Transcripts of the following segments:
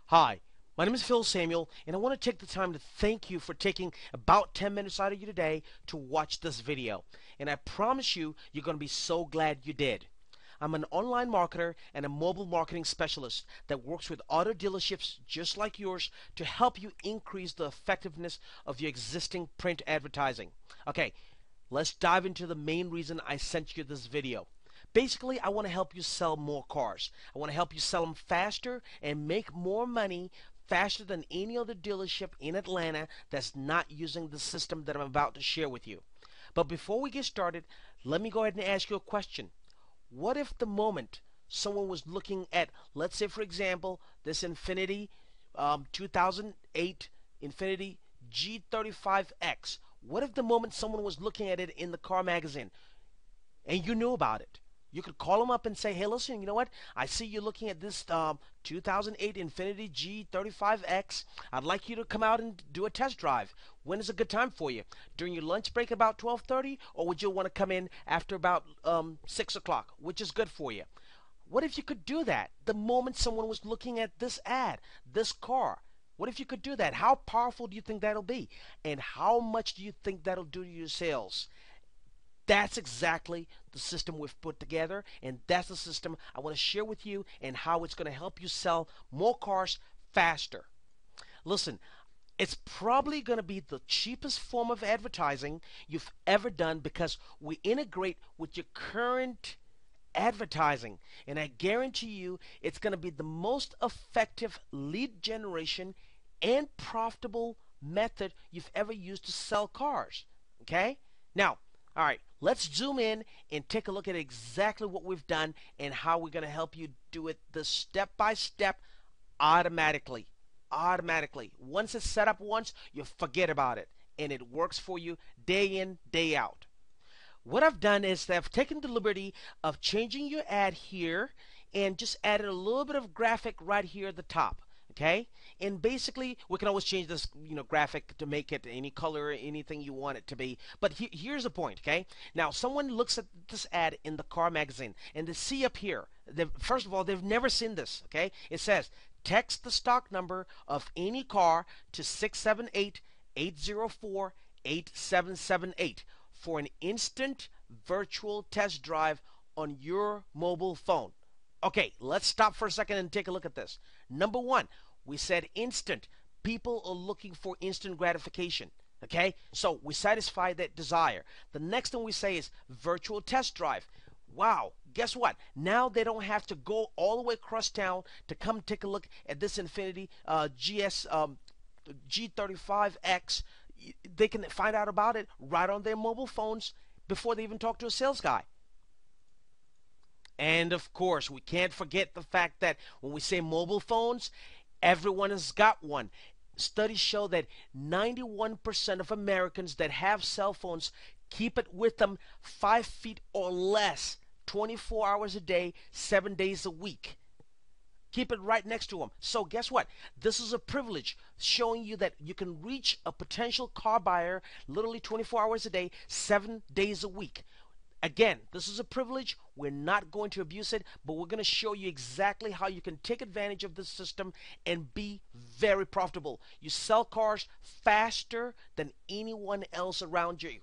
Hi, my name is Phil Samuel, and I want to take the time to thank you for taking about 10 minutes out of your day to watch this video. And I promise you, you're going to be so glad you did. I'm an online marketer and a mobile marketing specialist that works with auto dealerships just like yours to help you increase the effectiveness of your existing print advertising. Okay, let's dive into the main reason I sent you this video. Basically, I want to help you sell more cars. I want to help you sell them faster and make more money faster than any other dealership in Atlanta that's not using the system that I'm about to share with you. But before we get started, let me go ahead and ask you a question. What if the moment someone was looking at, let's say for example, this Infiniti 2008 Infiniti G35X? What if the moment someone was looking at it in the car magazine and you knew about it? You could call them up and say, hey, listen, you know what? I see you're looking at this 2008 Infiniti G35X. I'd like you to come out and do a test drive. When is a good time for you? During your lunch break about 12:30, or would you want to come in after about 6 o'clock? Which is good for you? What if you could do that the moment someone was looking at this ad, this car? What if you could do that? How powerful do you think that'll be? And how much do you think that'll do to your sales? That's exactly the system we've put together, and that's the system I want to share with you and how it's going to help you sell more cars faster. Listen, it's probably going to be the cheapest form of advertising you've ever done because we integrate with your current advertising, and I guarantee you it's going to be the most effective lead generation and profitable method you've ever used to sell cars. Okay? Now, all right, let's zoom in and take a look at exactly what we've done and how we're going to help you do it the step by step automatically. Automatically. Once it's set up once, you forget about it and it works for you day in, day out. What I've done is that I've taken the liberty of changing your ad here and just added a little bit of graphic right here at the top. Okay, and basically we can always change this graphic to make it any color, anything you want it to be, but here's the point. Okay, now someone looks at this ad in the car magazine and they see up here, first of all, they've never seen this. Okay, it says text the stock number of any car to 678-804-8778 for an instant virtual test drive on your mobile phone. Okay, let's stop for a second and take a look at this. Number one, we said instant. People are looking for instant gratification. Okay, so we satisfy that desire. The next thing we say is virtual test drive. Wow, guess what? Now they don't have to go all the way across town to come take a look at this Infiniti G35X. They can find out about it right on their mobile phones before they even talk to a sales guy. And of course, we can't forget the fact that when we say mobile phones, everyone has got one. Studies show that 91% of Americans that have cell phones keep it with them 5 feet or less, 24 hours a day, 7 days a week. Keep it right next to them. So guess what? This is a privilege showing you that you can reach a potential car buyer literally 24 hours a day, 7 days a week. Again, this is a privilege. We're not going to abuse it, but we're going to show you exactly how you can take advantage of this system and be very profitable. You sell cars faster than anyone else around you.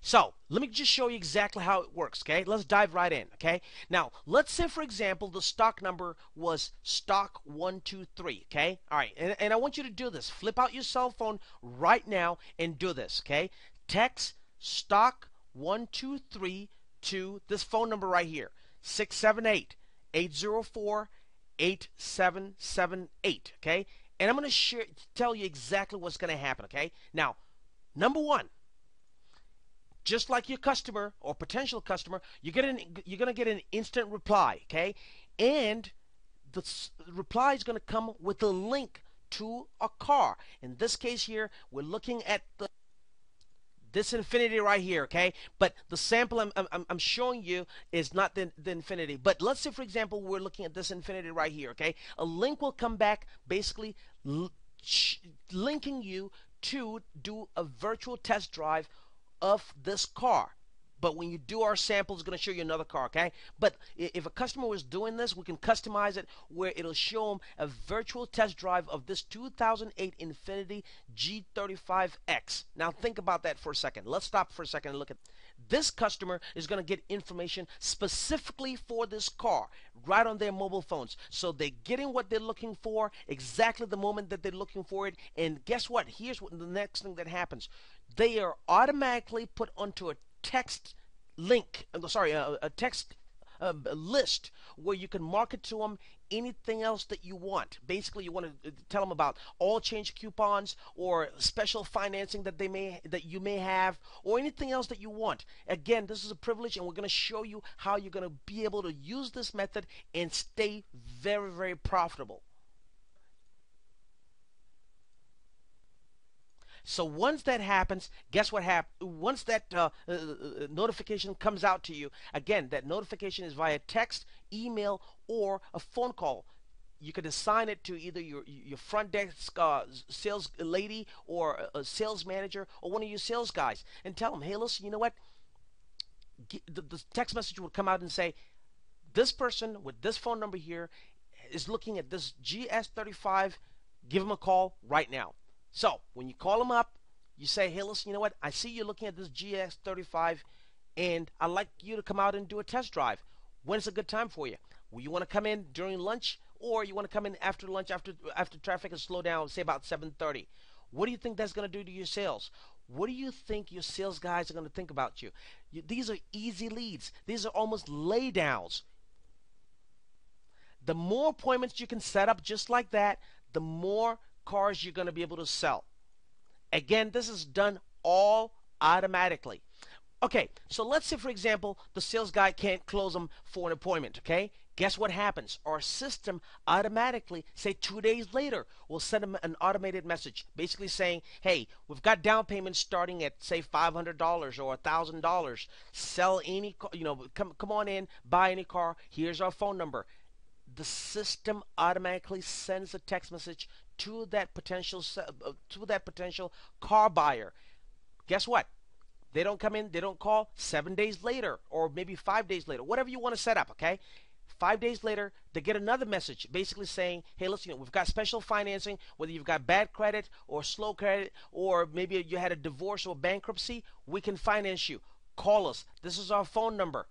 So let me just show you exactly how it works. Okay, let's dive right in. Okay, now let's say for example the stock number was stock 123. Okay, all right, and I want you to do this. Flip out your cell phone right now and do this. Okay, text stock 123 to this phone number right here, 678-804-8778. Okay, and I'm going to tell you exactly what's going to happen. Okay, now number one, just like your customer or potential customer, you're going to get an instant reply. Okay, and the reply is going to come with a link to a car. In this case here, we're looking at this Infiniti right here. Okay, but the sample I'm showing you is not the Infiniti. But let's say for example we're looking at this Infiniti right here. Okay, a link will come back basically linking you to do a virtual test drive of this car. But when you do our sample, it's going to show you another car, okay? But if a customer was doing this, we can customize it where it'll show them a virtual test drive of this 2008 Infiniti G35X. Now think about that for a second. Let's stop for a second and look at this customer is going to get information specifically for this car right on their mobile phones. So they're getting what they're looking for exactly the moment that they're looking for it. And guess what? Here's what the next thing that happens. They are automatically put onto a text link, a text list where you can market to them anything else that you want. Basically, you want to tell them about all change coupons or special financing that you may have, or anything else that you want. Again, this is a privilege, and we're going to show you how you're going to be able to use this method and stay very, very profitable. So once that happens, guess what happens? Once that notification comes out to you, again, that notification is via text, email, or a phone call. You could assign it to either your front desk sales lady or a sales manager or one of your sales guys, and tell them, hey, listen, you know what? The text message would come out and say, this person with this phone number here is looking at this GS35. Give them a call right now. So when you call them up, you say, hey, listen, you know what? I see you're looking at this GS35, and I'd like you to come out and do a test drive. When's a good time for you? Well, you want to come in during lunch, or you want to come in after lunch, after traffic has slowed down, say about 7:30. What do you think that's going to do to your sales? What do you think your sales guys are going to think about you? These are easy leads. These are almost laydowns. The more appointments you can set up just like that, the more cars you're going to be able to sell. Again, this is done all automatically. Okay, so let's say, for example, the sales guy can't close them for an appointment, okay? Guess what happens? Our system automatically, say 2 days later, will send them an automated message basically saying, hey, we've got down payments starting at, say, $500 or $1,000. Sell any car, come on in, buy any car. Here's our phone number. The system automatically sends a text message to that potential car buyer. Guess what? They don't come in, they don't call 7 days later, or maybe 5 days later, whatever you want to set up, okay? 5 days later, they get another message basically saying, hey, listen, we've got special financing, whether you've got bad credit or slow credit, or maybe you had a divorce or bankruptcy, we can finance you. Call us. This is our phone number.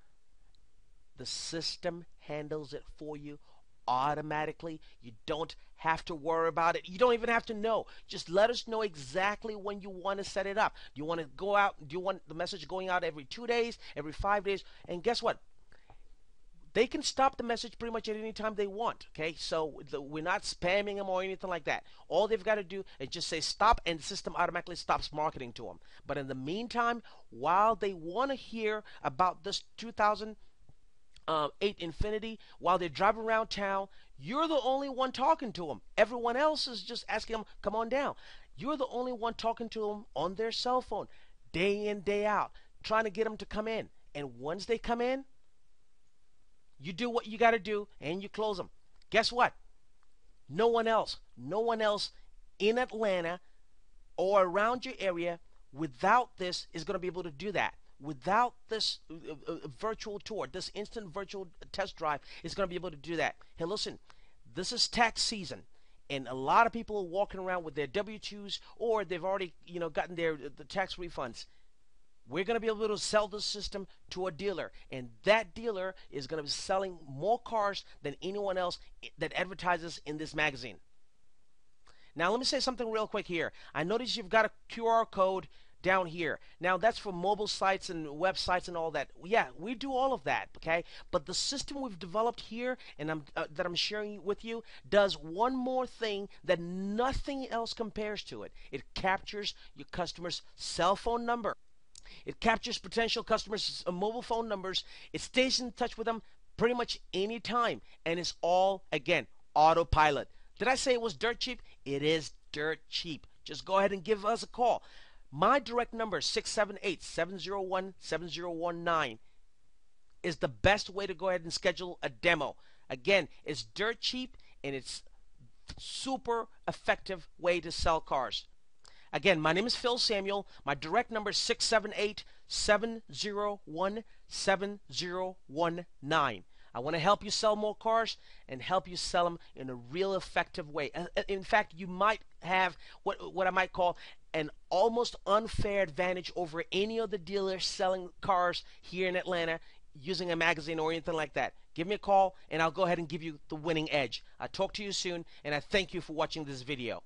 The system handles it for you automatically. You don't have to worry about it. You don't even have to know. Just let us know exactly when you want to set it up. Do you want to go out? Do you want the message going out every 2 days, every 5 days? And guess what? They can stop the message pretty much at any time they want. Okay, so we're not spamming them or anything like that. All they've got to do is just say stop, and the system automatically stops marketing to them. But in the meantime, while they want to hear about this 2008 Infiniti, while they're driving around town, you're the only one talking to them. Everyone else is just asking them, come on down. You're the only one talking to them on their cell phone, day in, day out, trying to get them to come in. And once they come in, you do what you got to do, and you close them. Guess what? No one else in Atlanta or around your area without this is going to be able to do that. Without this virtual tour, this instant virtual test drive is going to be able to do that. Hey, listen, this is tax season, and a lot of people are walking around with their W-2s, or they've already, gotten the tax refunds. We're going to be able to sell this system to a dealer, and that dealer is going to be selling more cars than anyone else that advertises in this magazine. Now, let me say something real quick here. I notice you've got a QR code down here. Now, that's for mobile sites and websites and all that. Yeah, we do all of that, okay? But the system we've developed here and that I'm sharing with you does one more thing that nothing else compares to it. It captures your customer's cell phone number. It captures potential customers' mobile phone numbers. It stays in touch with them pretty much any time, and it's all, again, autopilot. Did I say it was dirt cheap? It is dirt cheap. Just go ahead and give us a call. My direct number, 678-701-7019, is the best way to go ahead and schedule a demo. Again, it's dirt cheap, and it's super effective way to sell cars. Again, my name is Phil Samuel. My direct number is 701-7019. I want to help you sell more cars and help you sell them in a real effective way. In fact, you might have what I might call an almost unfair advantage over any other dealer selling cars here in Atlanta using a magazine or anything like that. Give me a call and I'll go ahead and give you the winning edge. I'll talk to you soon, and I thank you for watching this video.